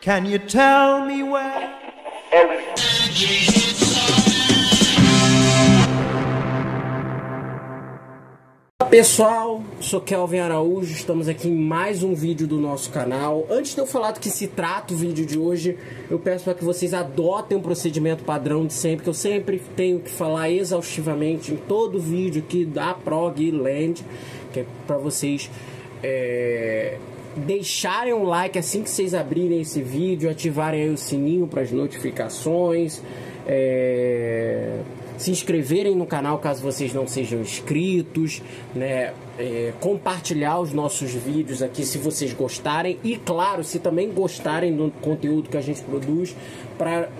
Can you tell me where? Pessoal, sou Kelvin Araújo, estamos aqui em mais um vídeo do nosso canal. Antes de eu falar do que se trata o vídeo de hoje, eu peço para que vocês adotem um procedimento padrão de sempre, que eu sempre tenho que falar exaustivamente em todo vídeo aqui da Progland, que é para vocês deixarem um like assim que vocês abrirem esse vídeo, ativarem aí o sininho para as notificações, se inscreverem no canal caso vocês não sejam inscritos, né? Compartilhar os nossos vídeos aqui se vocês gostarem e, claro, se também gostarem do conteúdo que a gente produz,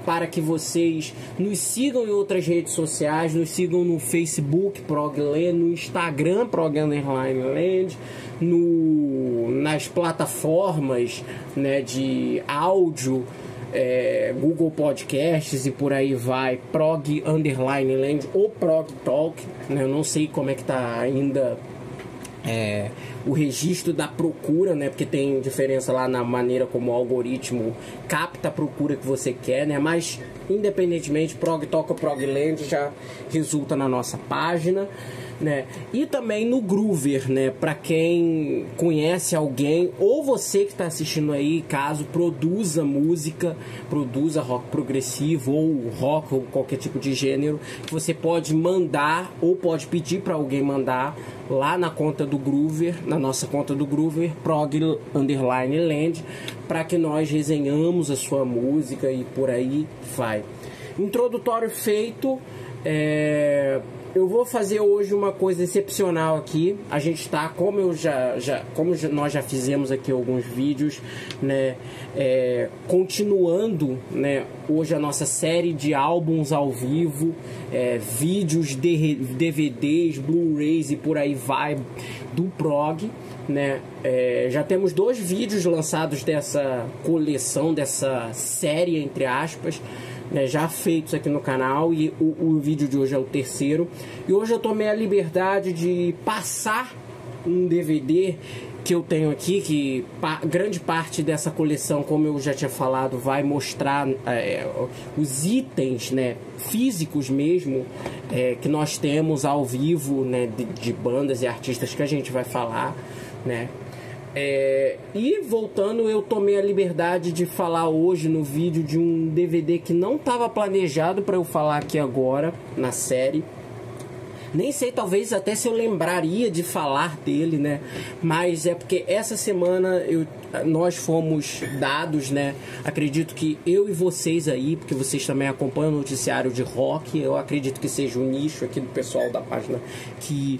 para que vocês nos sigam em outras redes sociais, nos sigam no Facebook Progland, no Instagram Prog_Land, nas plataformas, né, de áudio, Google Podcasts e por aí vai, Prog_Land ou Prog Talk, né? Eu não sei como é que tá ainda o registro da procura, né? Porque tem diferença lá na maneira como o algoritmo capta a procura que você quer, né? Mas independentemente, Prog Talk ou Progland já resulta na nossa página, né? E também no Groover, né? Para quem conhece alguém ou você que está assistindo aí, caso produza música, produza rock progressivo ou rock ou qualquer tipo de gênero, você pode mandar ou pode pedir para alguém mandar lá na conta do Groover, na nossa conta do Groover, Prog_Land, para que nós resenhamos a sua música e por aí vai. Introdutório feito. Eu vou fazer hoje uma coisa excepcional aqui. A gente está, como nós já fizemos aqui alguns vídeos, né, continuando, né, hoje a nossa série de álbuns ao vivo, vídeos, DVDs, Blu-rays e por aí vai do Prog, né? Já temos 2 vídeos lançados dessa coleção, dessa série, entre aspas, né, já feitos aqui no canal, e o vídeo de hoje é o 3º. E hoje eu tomei a liberdade de passar um DVD que eu tenho aqui, que grande parte dessa coleção, como eu já tinha falado, vai mostrar os itens, né, físicos mesmo, que nós temos ao vivo, né, de bandas e artistas que a gente vai falar, né. E voltando, eu tomei a liberdade de falar hoje no vídeo de um DVD que não estava planejado para eu falar aqui agora na série. Nem sei, talvez até se eu lembraria de falar dele, né? Mas é porque essa semana nós fomos dados, né? Acredito que eu e vocês aí, porque vocês também acompanham o noticiário de rock, eu acredito que seja um nicho aqui do pessoal da página que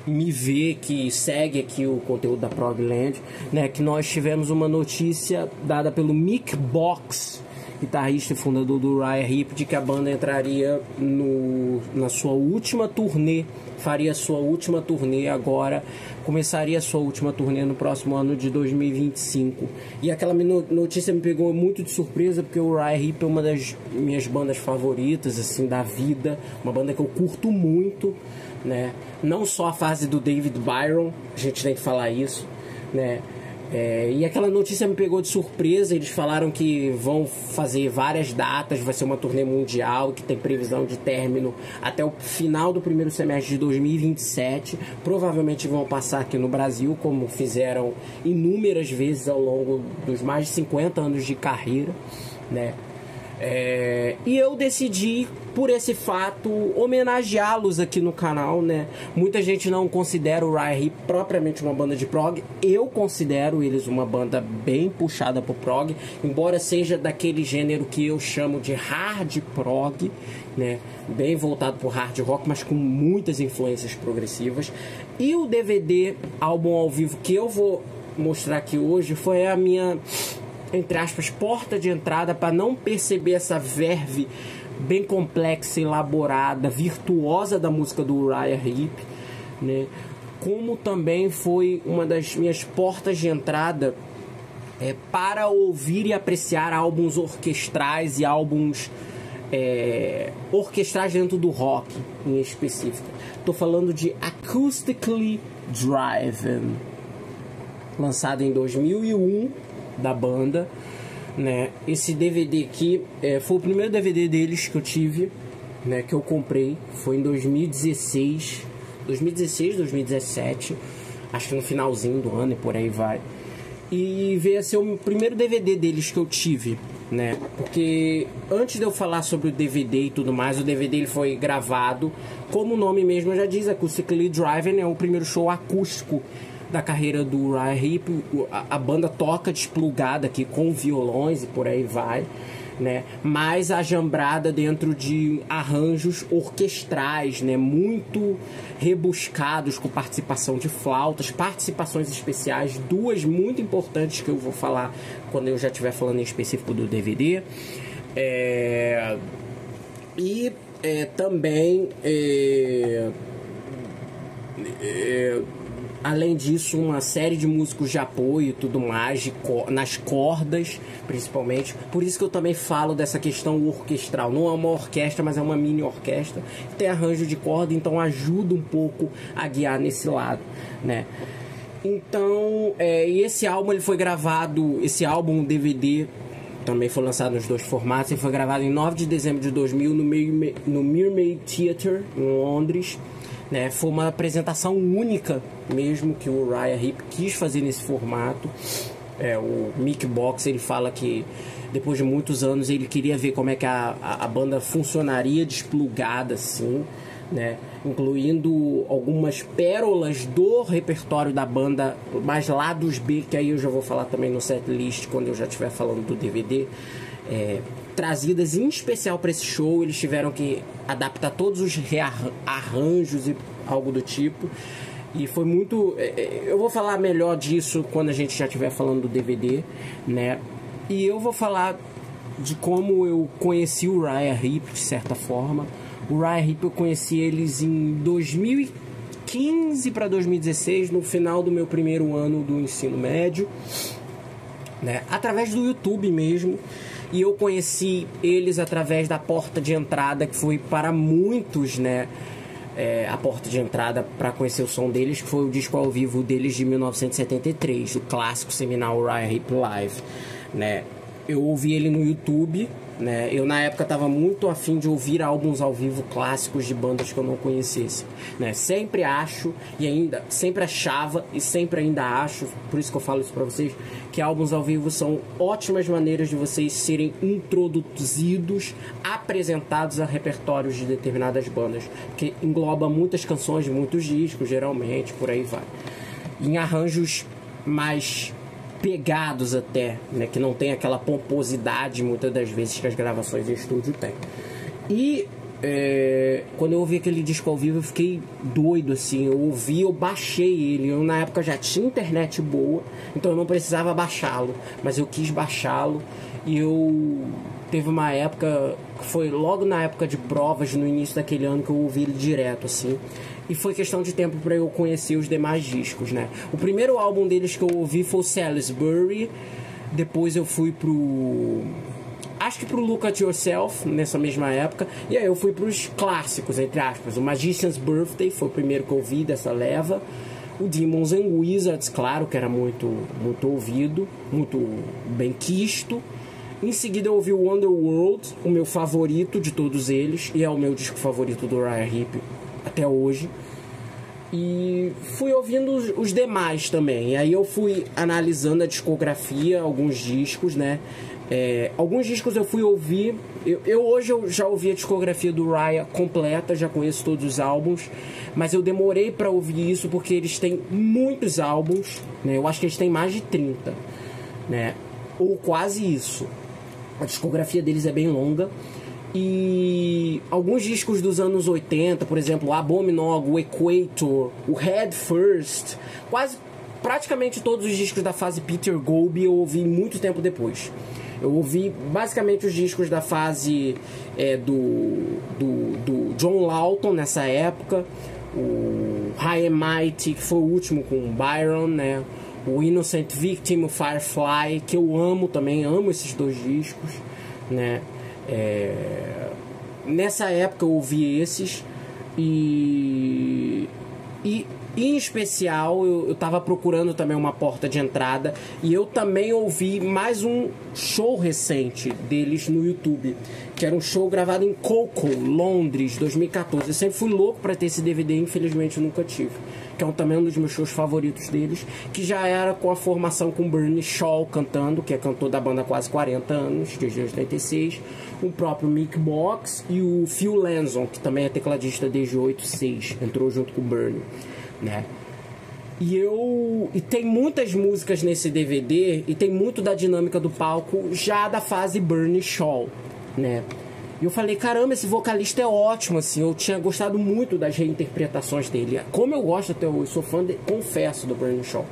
me vê, que segue aqui o conteúdo da Progland, né, que nós tivemos uma notícia dada pelo Mick Box, guitarrista e fundador do Uriah Heep, de que a banda entraria na sua última turnê, faria sua última turnê agora, começaria a sua última turnê no próximo ano de 2025. E aquela notícia me pegou muito de surpresa, porque o Uriah Heep é uma das minhas bandas favoritas, assim, da vida, uma banda que eu curto muito, né? Não só a fase do David Byron, a gente tem que falar isso, né? E aquela notícia me pegou de surpresa. Eles falaram que vão fazer várias datas, vai ser uma turnê mundial, que tem previsão de término até o final do primeiro semestre de 2027. Provavelmente vão passar aqui no Brasil, como fizeram inúmeras vezes ao longo dos mais de 50 anos de carreira, né? E eu decidi, por esse fato, homenageá-los aqui no canal, né? Muita gente não considera o Uriah Heep propriamente uma banda de prog. Eu considero eles uma banda bem puxada pro prog, embora seja daquele gênero que eu chamo de hard prog, né? Bem voltado pro hard rock, mas com muitas influências progressivas. E o DVD álbum ao vivo que eu vou mostrar aqui hoje foi a minha, entre aspas, porta de entrada para não perceber essa verve bem complexa, elaborada, virtuosa da música do Uriah Heep, né? Como também foi uma das minhas portas de entrada para ouvir e apreciar álbuns orquestrais e álbuns orquestrais dentro do rock em específico. Estou falando de Acoustically Driven, lançado em 2001 da banda, né? Esse DVD aqui foi o primeiro DVD deles que eu tive, né? Que eu comprei, foi em 2016, 2017, acho que no finalzinho do ano e por aí vai. E veio a ser o primeiro DVD deles que eu tive, né? Porque antes de eu falar sobre o DVD e tudo mais, o DVD ele foi gravado, como o nome mesmo já diz, Acoustically Driven, é o primeiro show acústico da carreira do Uriah Heep. A banda toca desplugada aqui com violões e por aí vai, né? Mais ajambrada dentro de arranjos orquestrais, né? Muito rebuscados, com participação de flautas, participações especiais, duas muito importantes que eu vou falar quando eu já estiver falando em específico do DVD. Também além disso, uma série de músicos de apoio e tudo mais, nas cordas, principalmente. Por isso que eu também falo dessa questão orquestral. Não é uma orquestra, mas é uma mini orquestra. Tem arranjo de corda, então ajuda um pouco a guiar nesse lado, né? Então, e esse álbum ele foi gravado, esse álbum DVD também foi lançado nos dois formatos. Ele foi gravado em 9 de dezembro de 2000 no Mermaid Theatre, em Londres. Né, foi uma apresentação única mesmo que o Uriah Heep quis fazer nesse formato. O Mick Box ele fala que depois de muitos anos ele queria ver como é que a banda funcionaria desplugada assim, né, incluindo algumas pérolas do repertório da banda, mais lados B, que aí eu já vou falar também no setlist quando eu já estiver falando do DVD. Trazidas em especial para esse show. Eles tiveram que adaptar todos os arranjos e algo do tipo, e foi muito... eu vou falar melhor disso quando a gente já estiver falando do DVD, né? E eu vou falar de como eu conheci o Uriah Heep, de certa forma. O Uriah Heep eu conheci eles em 2015 para 2016, no final do meu primeiro ano do ensino médio, né? Através do YouTube mesmo. E eu conheci eles através da porta de entrada, que foi para muitos, né? A porta de entrada para conhecer o som deles, que foi o disco ao vivo deles de 1973, o clássico seminal Uriah Heep Live, né? Eu ouvi ele no YouTube, né? Eu na época estava muito afim de ouvir álbuns ao vivo clássicos de bandas que eu não conhecesse, né? Sempre acho e ainda sempre achava e sempre ainda acho, por isso que eu falo isso para vocês, que álbuns ao vivo são ótimas maneiras de vocês serem introduzidos, apresentados a repertórios de determinadas bandas, porque engloba muitas canções de muitos discos, geralmente, por aí vai, em arranjos mais pegados até, né, que não tem aquela pomposidade muitas das vezes que as gravações de estúdio têm. E quando eu ouvi aquele disco ao vivo eu fiquei doido, assim. Eu baixei ele. Eu na época já tinha internet boa, então eu não precisava baixá-lo, mas eu quis baixá-lo. E eu teve uma época, foi logo na época de provas, no início daquele ano, que eu ouvi ele direto, assim. E foi questão de tempo para eu conhecer os demais discos, né? O primeiro álbum deles que eu ouvi foi o Salisbury. Depois eu fui acho que pro Look at Yourself, nessa mesma época. E aí eu fui pros clássicos, entre aspas. O Magician's Birthday foi o primeiro que eu vi dessa leva. O Demons and Wizards, claro, que era muito, muito ouvido, muito bem quisto. Em seguida eu ouvi o Underworld, o meu favorito de todos eles, e é o meu disco favorito do Uriah Heep até hoje. E fui ouvindo os demais também. E aí eu fui analisando a discografia, alguns discos, né? Alguns discos eu fui ouvir. Hoje eu já ouvi a discografia do Uriah completa, já conheço todos os álbuns, mas eu demorei para ouvir isso porque eles têm muitos álbuns, né? Eu acho que eles têm mais de 30, né? Ou quase isso. A discografia deles é bem longa. E alguns discos dos anos 80, por exemplo, o Abominog, o Equator, o Head First, praticamente todos os discos da fase Peter Golby eu ouvi muito tempo depois. Eu ouvi basicamente os discos da fase do John Lawton nessa época, o High and Mighty, que foi o último com o Byron, né? O Innocent Victim, o Firefly, que eu amo também, amo esses dois discos, né? Nessa época eu ouvi esses e em especial, eu tava procurando também uma porta de entrada e eu também ouvi mais um show recente deles no YouTube, que era um show gravado em Coco, Londres, 2014. Eu sempre fui louco para ter esse DVD, infelizmente eu nunca tive. Que é também um dos meus shows favoritos deles, que já era com a formação com Bernie Shaw cantando, que é cantor da banda há quase 40 anos, desde 86, o próprio Mick Box e o Phil Lanson, que também é tecladista desde 86, entrou junto com o Bernie, né? E tem muitas músicas nesse DVD e tem muito da dinâmica do palco já da fase Bernie Shaw, né? E eu falei, caramba, esse vocalista é ótimo, assim, eu tinha gostado muito das reinterpretações dele. Como eu gosto até hoje, sou fã, confesso, do Bernie Shaw,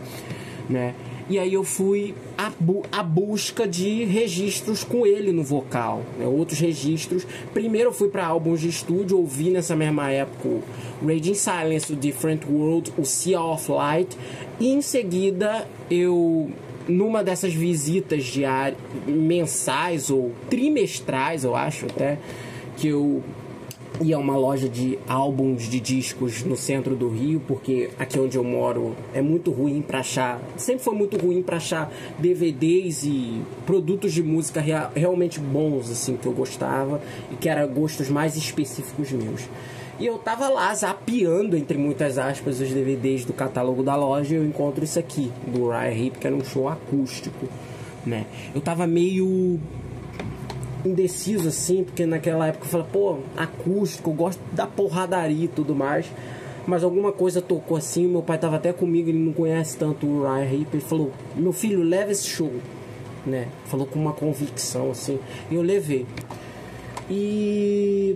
né? E aí eu fui à busca de registros com ele no vocal, né? Outros registros. Primeiro eu fui para álbuns de estúdio, ouvi nessa mesma época o Raging Silence, o Different World, o Sea of Light. E em seguida eu, numa dessas visitas diárias, mensais ou trimestrais, eu acho até, que eu ia a uma loja de álbuns de discos no centro do Rio, porque aqui onde eu moro é muito ruim para achar, sempre foi muito ruim para achar DVDs e produtos de música realmente bons, assim, que eu gostava e que eram gostos mais específicos meus. E eu tava lá zapeando, entre muitas aspas, os DVDs do catálogo da loja e eu encontro isso aqui, do Uriah Heep, que era um show acústico, né? Eu tava meio indeciso, assim, porque naquela época eu falei, pô, acústico, eu gosto da porradaria e tudo mais, mas alguma coisa tocou assim, meu pai tava até comigo, ele não conhece tanto o Uriah Heep, ele falou, meu filho, leva esse show, né? Falou com uma convicção, assim, e eu levei. E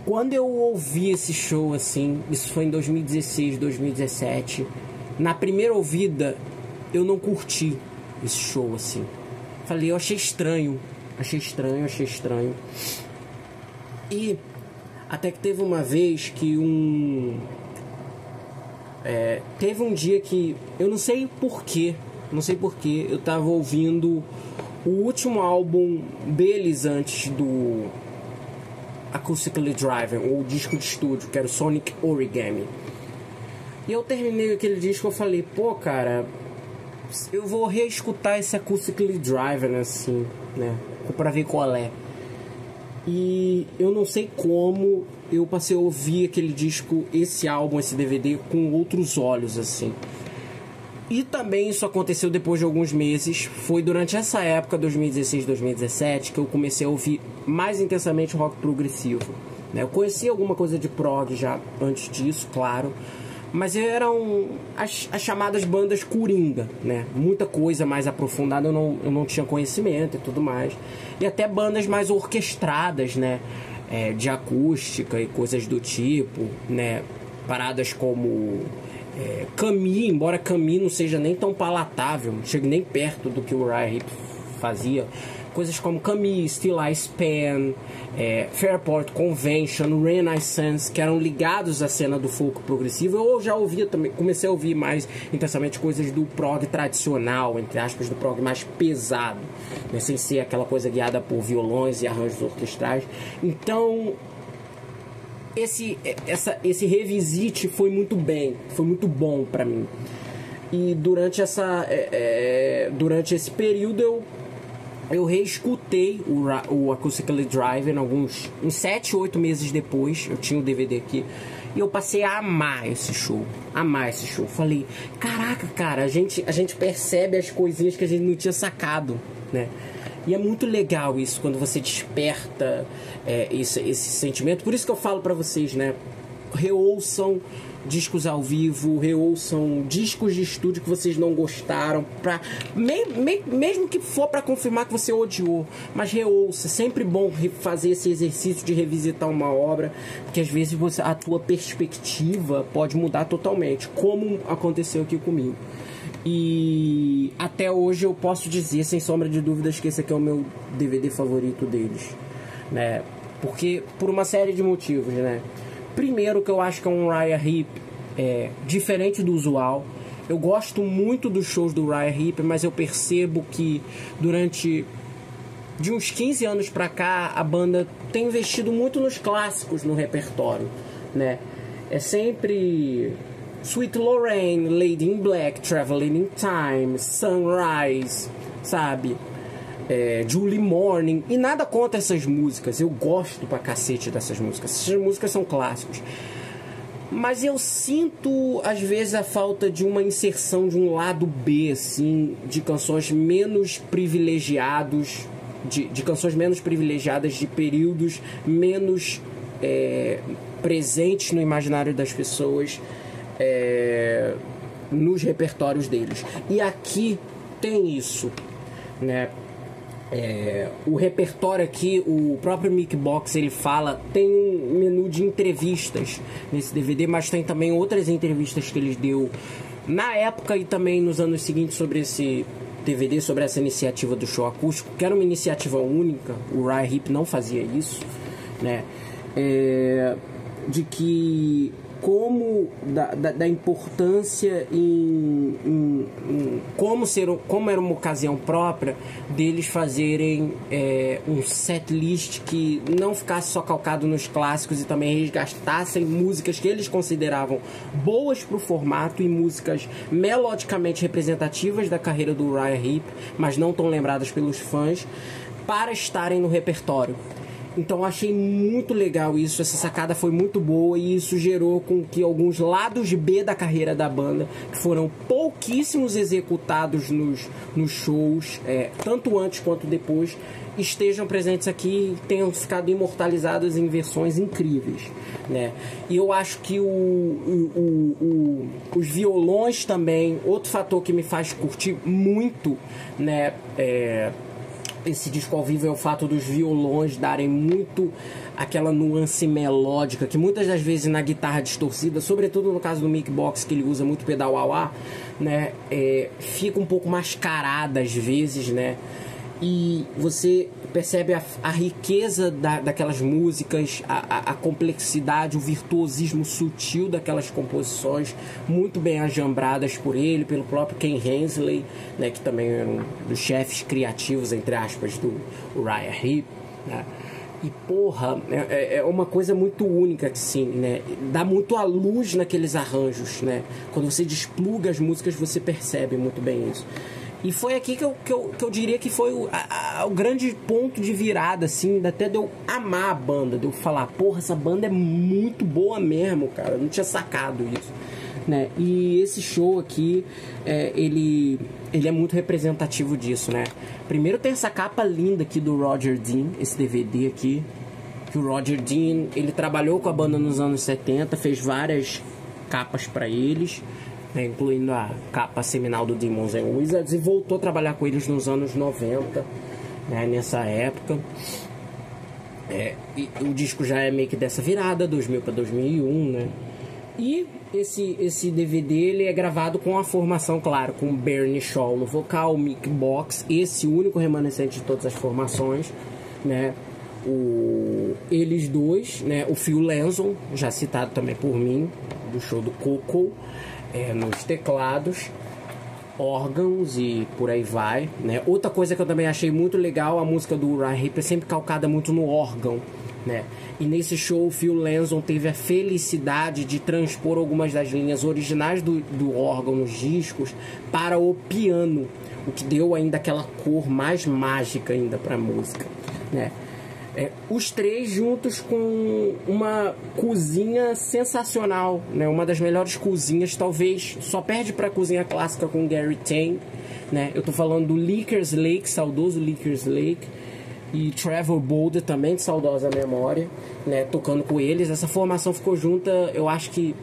quando eu ouvi esse show, assim, isso foi em 2016, 2017, na primeira ouvida, eu não curti esse show, assim. Falei, eu achei estranho. E até que teve uma vez que teve um dia que, eu não sei porquê, eu tava ouvindo o último álbum deles antes do Acoustically Driven, ou disco de estúdio, que era o Sonic Origami. E eu terminei aquele disco e eu falei, pô, cara, eu vou reescutar esse Acoustically Driven, assim, né, pra ver qual é. E eu não sei como eu passei a ouvir aquele disco, esse álbum, esse DVD, com outros olhos, assim. E também isso aconteceu depois de alguns meses. Foi durante essa época, 2016, 2017, que eu comecei a ouvir mais intensamente o rock progressivo, né? Eu conhecia alguma coisa de prog já antes disso, claro, mas eram as chamadas bandas coringa, né? Muita coisa mais aprofundada eu não tinha conhecimento e tudo mais. E até bandas mais orquestradas, né? De acústica e coisas do tipo, né? Paradas como Camille, embora Camille não seja nem tão palatável, não chegue nem perto do que o Uriah Heep fazia. Coisas como Camille, Still I Span, Fairport Convention, Renaissance, que eram ligados à cena do folk progressivo. Eu já ouvia também, comecei a ouvir mais intensamente coisas do prog tradicional, entre aspas, do prog mais pesado, né? Sem ser aquela coisa guiada por violões e arranjos orquestrais. Então esse revisite foi muito bom para mim. E durante esse período eu reescutei o Acoustically Driven uns 7, 8 meses depois. Eu tinha o DVD aqui e eu passei a amar esse show. Falei, caraca, cara, a gente percebe as coisinhas que a gente não tinha sacado, né? E é muito legal isso, quando você desperta esse sentimento. Por isso que eu falo pra vocês, né? Reouçam discos ao vivo, reouçam discos de estúdio que vocês não gostaram, mesmo que for pra confirmar que você odiou, mas reouça. Sempre bom fazer esse exercício de revisitar uma obra, porque às vezes a tua perspectiva pode mudar totalmente, como aconteceu aqui comigo. E até hoje eu posso dizer, sem sombra de dúvidas, que esse aqui é o meu DVD favorito deles, né? Porque, por uma série de motivos, né? Primeiro, que eu acho que é um Uriah Heep diferente do usual. Eu gosto muito dos shows do Uriah Heep, mas eu percebo que de uns 15 anos pra cá, a banda tem investido muito nos clássicos no repertório, né? É sempre Sweet Lorraine, Lady in Black, Traveling in Time, Sunrise, sabe? Julie Morning. E nada contra essas músicas, eu gosto pra cacete dessas músicas. Essas músicas são clássicos. Mas eu sinto, às vezes, a falta de uma inserção de um lado B, assim, de canções menos privilegiados, de canções menos privilegiadas, de períodos menos presentes no imaginário das pessoas, nos repertórios deles. E aqui tem isso, né? O repertório aqui, o próprio Mick Box, ele fala, tem um menu de entrevistas nesse DVD, mas tem também outras entrevistas que ele deu na época e também nos anos seguintes sobre esse DVD, sobre essa iniciativa do show acústico, que era uma iniciativa única. O Uriah Heep não fazia isso, né? De que como da importância em como era uma ocasião própria deles fazerem um set list que não ficasse só calcado nos clássicos e também resgatassem músicas que eles consideravam boas para o formato e músicas melodicamente representativas da carreira do Uriah Heep, mas não tão lembradas pelos fãs, para estarem no repertório. Então eu achei muito legal isso, essa sacada foi muito boa e isso gerou com que alguns lados B da carreira da banda, que foram pouquíssimos executados nos shows, tanto antes quanto depois, estejam presentes aqui e tenham ficado imortalizados em versões incríveis, né? E eu acho que os violões também, outro fator que me faz curtir muito, né, esse disco ao vivo, é o fato dos violões darem muito aquela nuance melódica que muitas das vezes na guitarra distorcida, sobretudo no caso do Mick Box, que ele usa muito pedal wah-wah, né, fica um pouco mascarada às vezes, né? E você percebe a riqueza daquelas músicas, a complexidade, o virtuosismo sutil daquelas composições, muito bem ajambradas por ele, pelo próprio Ken Hensley, né, que também era um dos chefes criativos, entre aspas, do Uriah Heep, né? E porra, é uma coisa muito única, assim, né? Dá muito à luz naqueles arranjos, né? Quando você despluga as músicas, você percebe muito bem isso. E foi aqui que eu diria que foi o grande ponto de virada, assim, até de eu amar a banda, de eu falar, porra, essa banda é muito boa mesmo, cara, eu não tinha sacado isso, né? E esse show aqui, ele é muito representativo disso, né? Primeiro tem essa capa linda aqui do Roger Dean, esse DVD aqui, que o Roger Dean, ele trabalhou com a banda nos anos 70, fez várias capas pra eles, incluindo a capa seminal do Demons and Wizards, e voltou a trabalhar com eles nos anos 90, né, nessa época. E o disco já é meio que dessa virada, 2000 para 2001, né? E esse DVD, ele é gravado com a formação, claro, com o Bernie Shaw no vocal, o Mick Box, esse único remanescente de todas as formações, né? Eles dois, né? O Phil Lanson, já citado também por mim, do show do Coco, nos teclados, órgãos e por aí vai, né? Outra coisa que eu também achei muito legal, a música do Uriah Heep é sempre calcada muito no órgão, né? E nesse show o Phil Lanson teve a felicidade de transpor algumas das linhas originais do órgão nos discos para o piano, o que deu ainda aquela cor mais mágica ainda para a música, né? Os três juntos com uma cozinha sensacional, né? Uma das melhores cozinhas, talvez só perde para a cozinha clássica com Gary Tang, né? Eu tô falando do Lickers Lake, saudoso Lickers Lake, e Trevor Bolder, também de saudosa memória, né? Tocando com eles. Essa formação ficou junta, eu acho que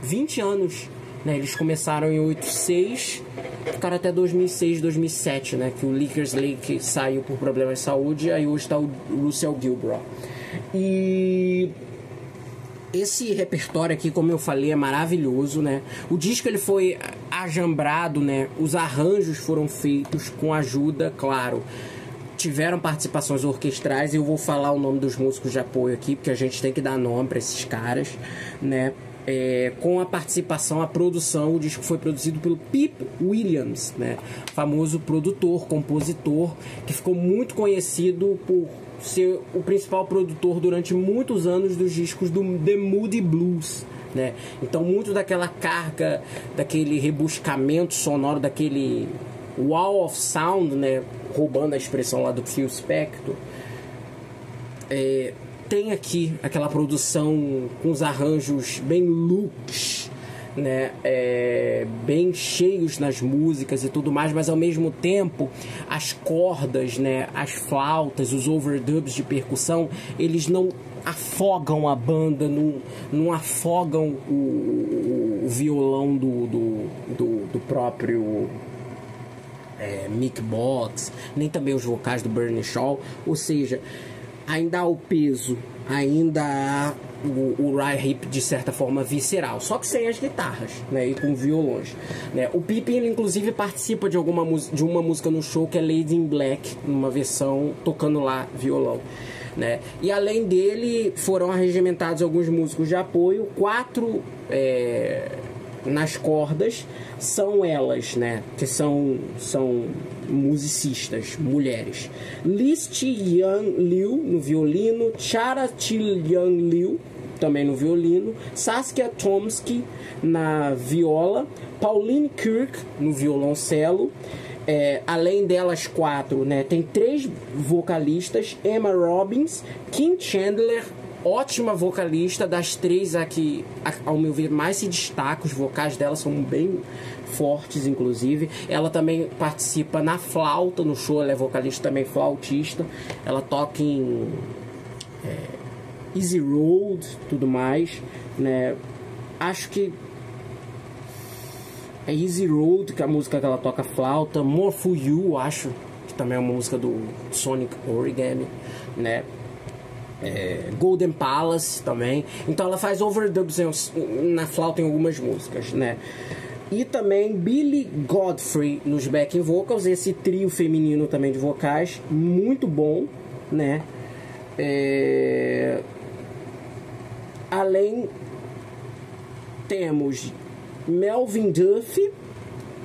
20 anos, né? Eles começaram em 86, ficaram até 2006, 2007, né? Que o Lickers Lake saiu por problemas de saúde, aí hoje está o Russell Gilbrough. E esse repertório aqui, como eu falei, é maravilhoso, né? O disco, ele foi ajambrado, né? Os arranjos foram feitos com ajuda, claro, tiveram participações orquestrais, e eu vou falar o nome dos músicos de apoio aqui, porque a gente tem que dar nome para esses caras, né? Com a participação, a produção, o disco foi produzido pelo Pip Williams, né? Famoso produtor, compositor, que ficou muito conhecido por ser o principal produtor durante muitos anos dos discos do The Moody Blues, né? Então muito daquela carga, daquele rebuscamento sonoro, daquele wall of sound, né? Roubando a expressão lá do Phil Spector, tem aqui aquela produção com os arranjos bem luxe, né? Bem cheios nas músicas e tudo mais, mas ao mesmo tempo as cordas, né? As flautas, os overdubs de percussão, eles não afogam a banda, não afogam o violão do próprio Mick Box, nem também os vocais do Bernie Shaw. Ou seja, ainda há o peso, ainda há o ride hip de certa forma visceral, só que sem as guitarras, né, e com violões, né. O Pippin, ele inclusive participa de uma música no show que é Lady in Black, numa versão tocando lá violão, né. E além dele foram arregimentados alguns músicos de apoio, 4 nas cordas são elas, né, que são musicistas, mulheres. List Young Liu no violino, Charity Young Liu também no violino, Saskia Tomsky na viola, Pauline Kirk no violoncelo. Além delas 4, né, tem 3 vocalistas, Emma Robbins, Kim Chandler, ótima vocalista, das 3 aqui, ao meu ver, mais se destaca, os vocais dela são bem fortes, inclusive. Ela também participa na flauta no show, ela é vocalista também, flautista, ela toca em Easy Road, tudo mais, né, acho que é Easy Road, que é a música que ela toca flauta, More For You, acho, que também é uma música do Sonic Origami, né, Golden Palace também. Então ela faz overdubs na flauta em algumas músicas, né. E também Billy Godfrey nos backing vocals, esse trio feminino também de vocais, muito bom, né. Além, temos Melvin Duffy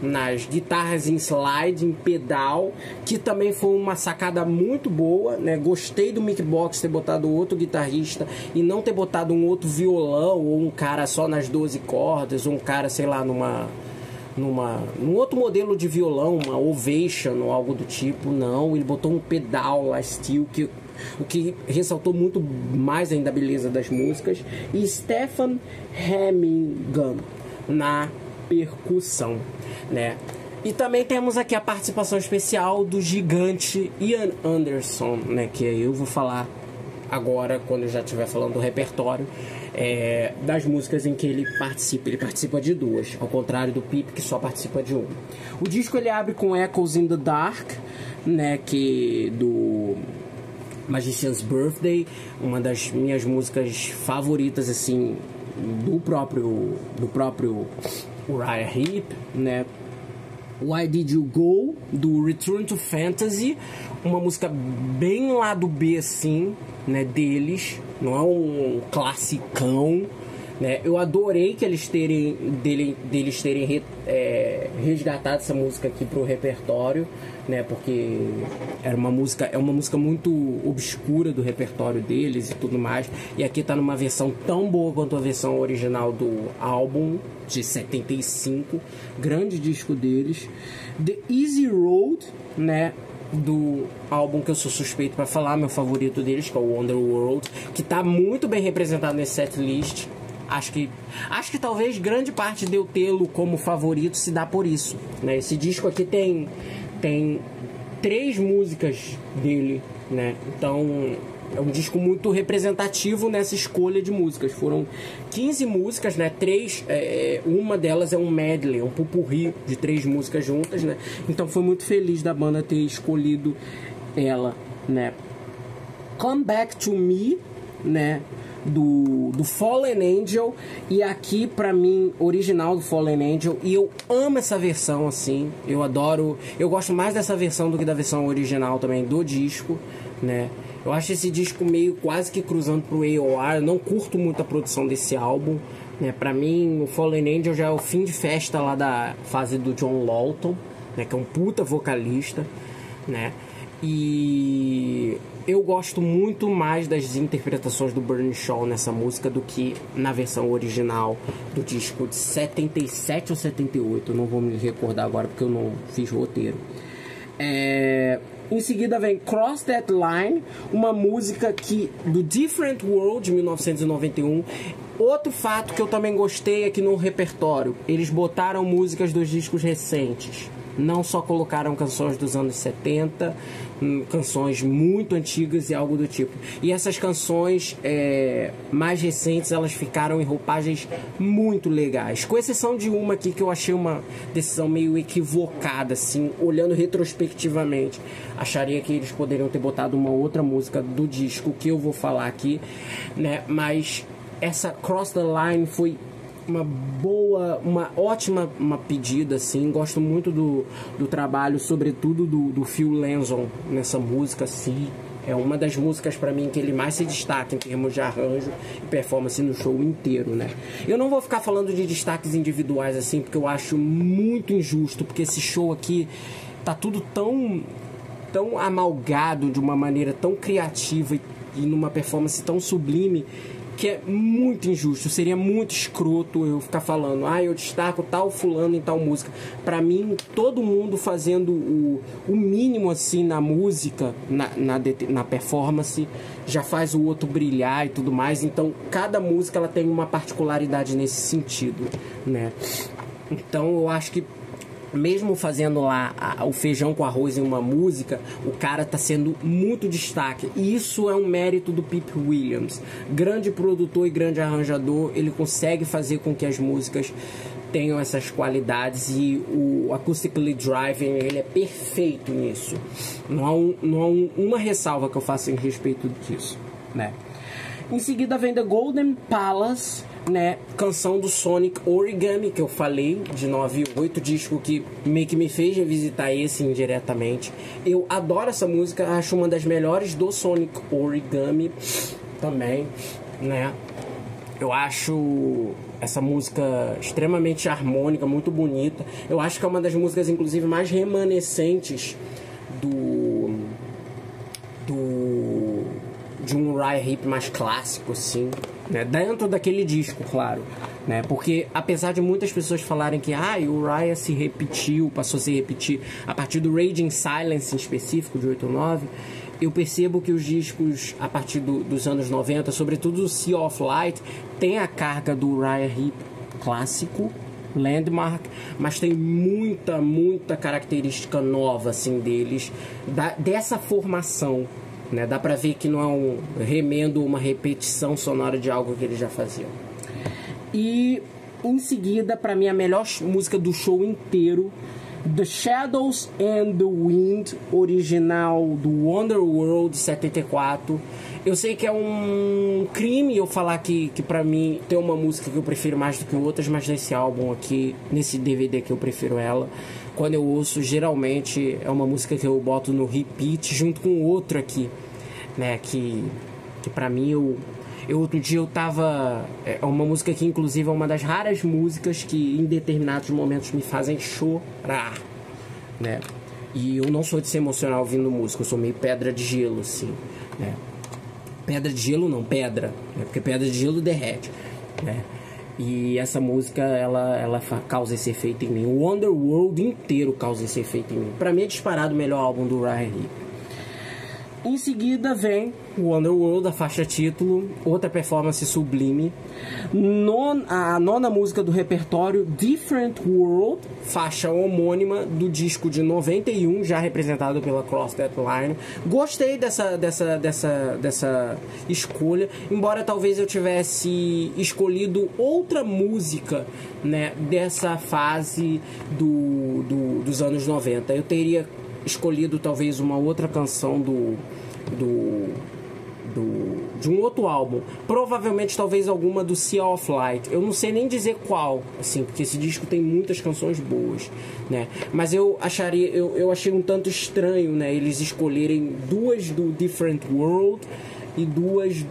nas guitarras em slide, em pedal, que também foi uma sacada muito boa, né? Gostei do Mick Box ter botado outro guitarrista e não ter botado um outro violão, ou um cara só nas 12 cordas, ou um cara, sei lá, num outro modelo de violão, uma Ovation ou algo do tipo. Não, ele botou um pedal lá, steel, o que ressaltou muito mais ainda a beleza das músicas. E Stefan Hemmingham na percussão, né? E também temos aqui a participação especial do gigante Ian Anderson, né? Que eu vou falar agora, quando eu já estiver falando do repertório, das músicas em que ele participa. Ele participa de 2, ao contrário do Pip, que só participa de 1. O disco ele abre com Echoes in the Dark, né? Que do Magician's Birthday, uma das minhas músicas favoritas, assim, do próprio Uriah Heep, né? Why Did You Go, do Return to Fantasy, uma música bem lado B, assim, né, deles, não é um classicão, né? Eu adorei que eles terem resgatado essa música aqui pro repertório, né? Porque é uma música muito obscura do repertório deles e tudo mais. E aqui tá numa versão tão boa quanto a versão original do álbum de 75, grande disco deles. The Easy Road, né? Do álbum que eu sou suspeito para falar, meu favorito deles, que é o Wonderworld, que tá muito bem representado nesse setlist. Acho que talvez grande parte de eu tê-lo como favorito se dá por isso, né? Esse disco aqui tem 3 músicas dele, né? Então é um disco muito representativo nessa escolha de músicas. Foram 15 músicas, né? 3, uma delas é um medley, um pupurri de 3 músicas juntas, né? Então foi muito feliz da banda ter escolhido ela, né? Come Back to Me, né? Do Fallen Angel, e aqui pra mim original do Fallen Angel, e eu amo essa versão, assim, eu gosto mais dessa versão do que da versão original também do disco, né? Eu acho esse disco meio quase que cruzando pro AOR. Eu não curto muito a produção desse álbum, né? Pra mim o Fallen Angel já é o fim de festa lá da fase do John Lawton, né? Que é um puta vocalista, né? E eu gosto muito mais das interpretações do Bernie Shaw nessa música do que na versão original do disco de 77 ou 78. Eu não vou me recordar agora porque eu não fiz roteiro. Em seguida vem Cross That Line, uma música do Different World, de 1991. Outro fato que eu também gostei é que no repertório eles botaram músicas dos discos recentes. Não só colocaram canções dos anos 70, canções muito antigas e algo do tipo. E essas canções mais recentes, elas ficaram em roupagens muito legais. Com exceção de uma aqui que eu achei uma decisão meio equivocada, assim, olhando retrospectivamente. Acharia que eles poderiam ter botado uma outra música do disco que eu vou falar aqui, né? Mas essa Cross the Line foi uma ótima pedida, assim. Gosto muito do trabalho, sobretudo do Phil Lanson nessa música, assim. É uma das músicas para mim que ele mais se destaca em termos de arranjo e performance no show inteiro, né? Eu não vou ficar falando de destaques individuais assim, porque eu acho muito injusto, porque esse show aqui tá tudo tão amalgado de uma maneira tão criativa e numa performance tão sublime, que é muito injusto. Seria muito escroto eu ficar falando, eu destaco tal fulano em tal música. Pra mim, todo mundo fazendo o mínimo assim na música, na performance, já faz o outro brilhar e tudo mais. Então, cada música ela tem uma particularidade nesse sentido, né? Então, eu acho que mesmo fazendo lá o feijão com arroz em uma música, o cara tá sendo muito destaque. E isso é um mérito do Pete Williams. Grande produtor e grande arranjador, ele consegue fazer com que as músicas tenham essas qualidades, e o Acoustically Driving, ele é perfeito nisso. Não há uma ressalva que eu faça em respeito disso, né? Em seguida vem The Golden Palace, né? Canção do Sonic Origami, que eu falei, de 98, disco que meio que me fez revisitar esse indiretamente. Eu adoro essa música, acho uma das melhores do Sonic Origami também, né? Eu acho essa música extremamente harmônica, muito bonita. Eu acho que é uma das músicas, inclusive, mais remanescentes de um Uriah Heep mais clássico, assim, né? Dentro daquele disco, claro, né? Porque apesar de muitas pessoas falarem que o Uriah se repetiu, passou a se repetir a partir do Raging Silence em específico, de 8 ou 9, eu percebo que os discos a partir dos anos 90, sobretudo o Sea of Light, tem a carga do Uriah Heep clássico, Landmark, mas tem muita característica nova, assim, deles, dessa formação, né? Dá pra ver que não é um remendo, uma repetição sonora de algo que eles já faziam. E em seguida, pra mim, a melhor música do show inteiro, The Shadows and the Wind, original do Wonderworld, de 74. Eu sei que é um crime eu falar que pra mim tem uma música que eu prefiro mais do que outras, mas nesse álbum aqui, nesse DVD que eu prefiro ela, quando eu ouço, geralmente é uma música que eu boto no repeat junto com outro aqui, né? Que pra mim outro dia eu tava... É uma música que, inclusive, é uma das raras músicas que em determinados momentos me fazem chorar, né? E eu não sou de se emocionar ouvindo música, eu sou meio pedra de gelo, assim, né? Pedra de gelo não, pedra, né? Porque pedra de gelo derrete, né? E essa música, ela causa esse efeito em mim. O Wonderworld inteiro causa esse efeito em mim. Pra mim é disparado o melhor álbum do Uriah Heep. Em seguida vem Wonderworld, a faixa título, outra performance sublime. A nona música do repertório, Different World, faixa homônima do disco de 91, já representado pela Cross That Line. Gostei dessa escolha, embora talvez eu tivesse escolhido outra música, né, dessa fase dos anos 90. Eu teria escolhido talvez uma outra canção de um outro álbum, provavelmente talvez alguma do Sea of Light. Eu não sei nem dizer qual, assim, porque esse disco tem muitas canções boas, né? Mas eu achei um tanto estranho, né, eles escolherem duas do Different World e duas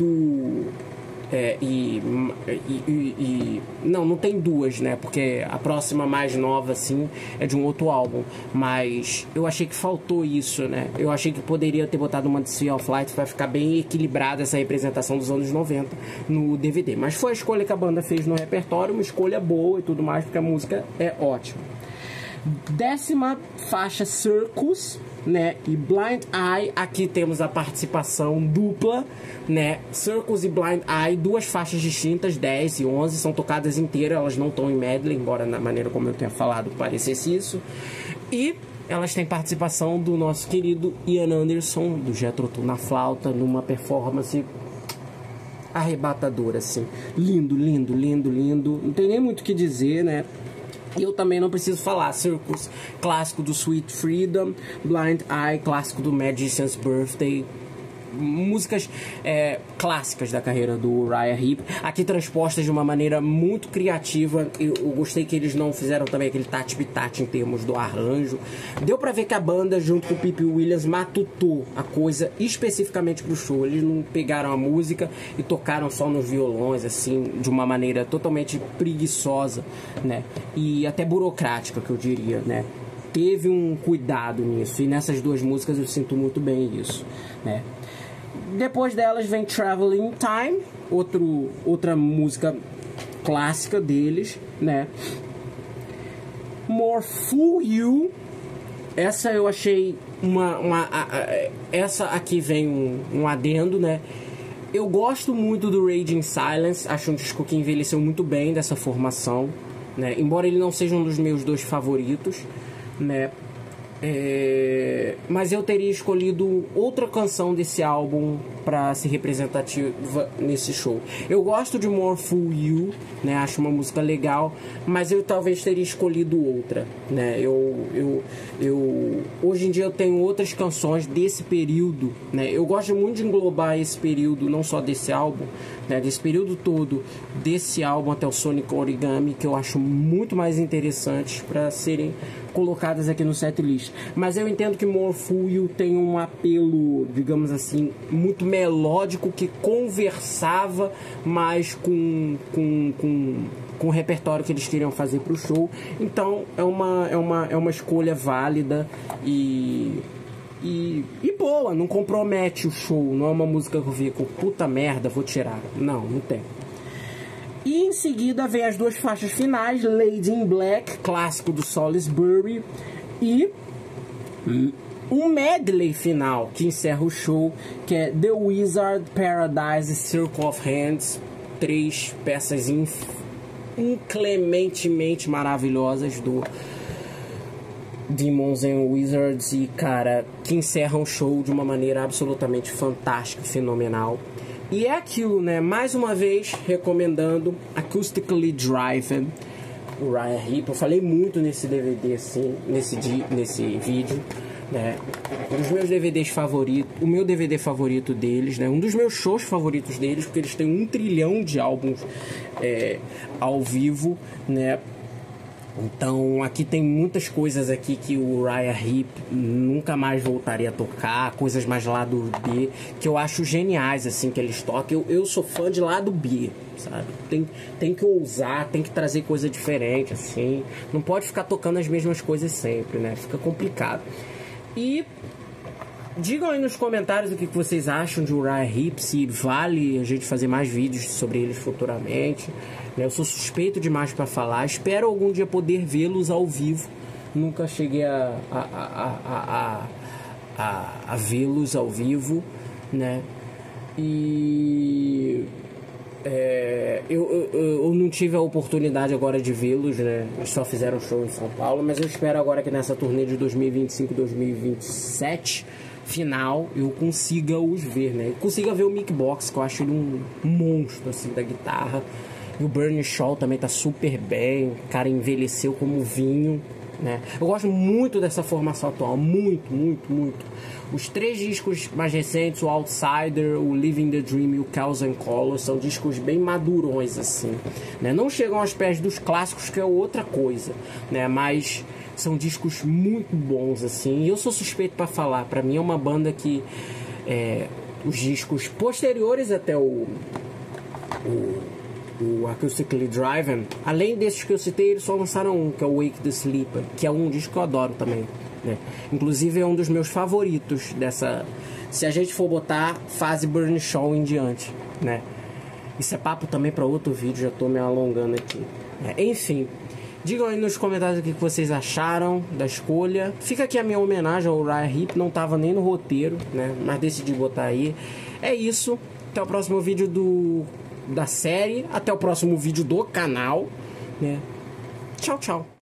Não tem duas, né? Porque a próxima mais nova, assim, é de um outro álbum. Mas eu achei que faltou isso, né? Eu achei que poderia ter botado uma de Sea of Light pra ficar bem equilibrada essa representação dos anos 90 no DVD. Mas foi a escolha que a banda fez no repertório, uma escolha boa e tudo mais, porque a música é ótima. 10ª faixa, Circus, né, e Blind Eye. Aqui temos a participação dupla, né, Circus e Blind Eye, duas faixas distintas, 10 e 11, são tocadas inteiras, elas não estão em medley, embora na maneira como eu tenha falado parecesse isso, e elas têm participação do nosso querido Ian Anderson, do Jethro Tull na flauta, numa performance arrebatadora, assim, lindo, não tem nem muito o que dizer, né. E eu também não preciso falar, Circus, clássico do Sweet Freedom, Blind Eye, clássico do Magician's Birthday, músicas clássicas da carreira do Uriah Heep, aqui transpostas de uma maneira muito criativa. Eu gostei que eles não fizeram também aquele tati-bitati em termos do arranjo. Deu pra ver que a banda, junto com o Pete Williams, matutou a coisa especificamente pro show. Eles não pegaram a música e tocaram só nos violões, assim, de uma maneira totalmente preguiçosa, né, e até burocrática, que eu diria, né. Teve um cuidado nisso, e nessas duas músicas eu sinto muito bem isso, né. Depois delas vem Traveling Time, outra música clássica deles, né. More Fool You, essa eu achei essa aqui vem um adendo, né. Eu gosto muito do Raging Silence, acho um disco que envelheceu muito bem dessa formação, né, embora ele não seja um dos meus dois favoritos, né. Mas eu teria escolhido outra canção desse álbum para ser representativa nesse show. Eu gosto de More Fool You, né? Acho uma música legal, mas eu talvez teria escolhido outra, né? Eu hoje em dia eu tenho outras canções desse período, né? Eu gosto muito de englobar esse período, não só desse álbum, né? Desse período todo, desse álbum até o Sonic Origami, que eu acho muito mais interessantes para serem colocadas aqui no setlist. Mas eu entendo que More Fool You tem um apelo, digamos assim, muito melódico, que conversava mais com o repertório que eles queriam fazer pro show. Então é uma escolha válida e boa, não compromete o show. Não é uma música que eu fico, puta merda, vou tirar. Não tem. E em seguida vem as duas faixas finais, Lady in Black, clássico do Salisbury, e um medley final que encerra o show, que é The Wizard, Paradise, Circle of Hands, 3 peças inclementemente maravilhosas do Demons and Wizards, e cara, que encerram o show de uma maneira absolutamente fantástica, fenomenal. E é aquilo, né? Mais uma vez recomendando Acoustically Driven, Uriah Heep. Eu falei muito nesse DVD, assim, nesse vídeo, né? Um dos meus DVDs favoritos, o meu DVD favorito deles, né? Um dos meus shows favoritos deles, porque eles têm 1 trilhão de álbuns ao vivo, né? Então aqui tem muitas coisas aqui que o Uriah Heep nunca mais voltaria a tocar, coisas mais lado B, que eu acho geniais, assim, que eles tocam. Eu sou fã de lado B, sabe? Tem que ousar, tem que trazer coisa diferente, assim. Não pode ficar tocando as mesmas coisas sempre, né? Fica complicado. E digam aí nos comentários o que vocês acham de Uriah Heep, se vale a gente fazer mais vídeos sobre eles futuramente. Eu sou suspeito demais para falar, espero algum dia poder vê-los ao vivo. Nunca cheguei a vê-los ao vivo, né? E eu não tive a oportunidade agora de vê-los, né? Eles só fizeram show em São Paulo, mas eu espero agora que nessa turnê de 2025-2027 final eu consiga os ver, né? Eu consiga ver o Mick Box, que eu acho ele um monstro, assim, da guitarra. E o Bernie Shaw também tá super bem, o cara envelheceu como vinho, né? Eu gosto muito dessa formação atual, muito. Os 3 discos mais recentes, o Outsider, o Living the Dream e o Chaos and Color, são discos bem madurões, assim, né? Não chegam aos pés dos clássicos, que é outra coisa, né? Mas são discos muito bons, assim, e eu sou suspeito para falar. Para mim é uma banda que os discos posteriores até o o Acoustically Driven, além desses que eu citei, eles só lançaram um, que é o Wake the Sleeper, que é um disco que eu adoro também, né? Inclusive é um dos meus favoritos dessa, se a gente for botar fase Burn Shaw em diante, né? Isso é papo também para outro vídeo, já tô me alongando aqui. Enfim, digam aí nos comentários o que vocês acharam da escolha. Fica aqui a minha homenagem ao Uriah Heep, não tava nem no roteiro, né? Mas decidi botar aí. É isso, até o próximo vídeo da série, até o próximo vídeo do canal, né? Tchau, tchau.